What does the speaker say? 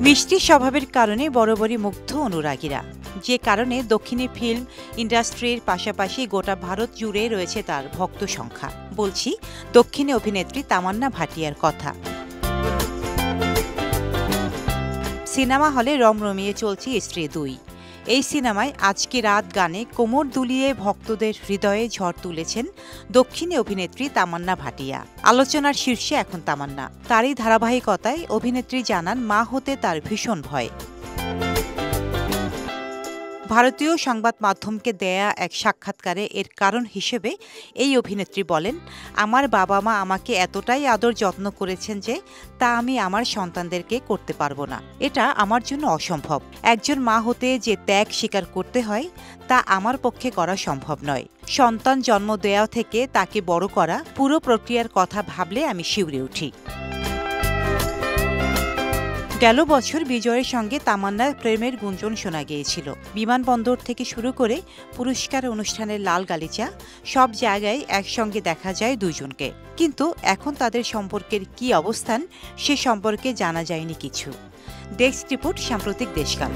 মিষ্টি স্বভাবের কারণে বরাবরই মুগ্ধ অনুরাগীরা, যে কারণে দক্ষিণী ফিল্ম ইন্ডাস্ট্রির পাশাপাশি গোটা ভারত জুড়ে রয়েছে তার ভক্ত সংখ্যা। বলছি দক্ষিণী অভিনেত্রী তামান্না ভাটিয়ার কথা। সিনেমা হলে রমরমিয়ে চলছে স্ত্রী ২। এই সিনেমায় আজকে রাত গানে কোমর দুলিয়ে ভক্তদের হৃদয়ে ঝড় তুলেছেন দক্ষিণী অভিনেত্রী তামান্না ভাটিয়া। আলোচনার শীর্ষে এখন তামান্না। তারই ধারাবাহিকতায় অভিনেত্রী জানান মা হতে তার ভীষণ ভয়। ভারতীয় সংবাদ মাধ্যমকে দেয়া এক সাক্ষাৎকারে এর কারণ হিসেবে এই অভিনেত্রী বলেন, আমার বাবা মা আমাকে এতটাই আদর যত্ন করেছেন যে তা আমি আমার সন্তানদেরকে করতে পারবো না। এটা আমার জন্য অসম্ভব। একজন মা হতে যে ত্যাগ স্বীকার করতে হয় তা আমার পক্ষে করা সম্ভব নয়। সন্তান জন্ম দেওয়া থেকে তাকে বড় করা, পুরো প্রক্রিয়ার কথা ভাবলে আমি শিউরে উঠি। গেল বছর বিজয়ের সঙ্গে তামান্নার প্রেমের গুঞ্জন শোনা গিয়েছিল। বিমানবন্দর থেকে শুরু করে পুরস্কার অনুষ্ঠানের লাল গালিচা সব জায়গায় একসঙ্গে দেখা যায় দুজনকে। কিন্তু এখন তাদের সম্পর্কের কী অবস্থান সে সম্পর্কে জানা যায়নি কিছু। ডেস্ক রিপোর্ট, সাম্প্রতিক দেশকাল।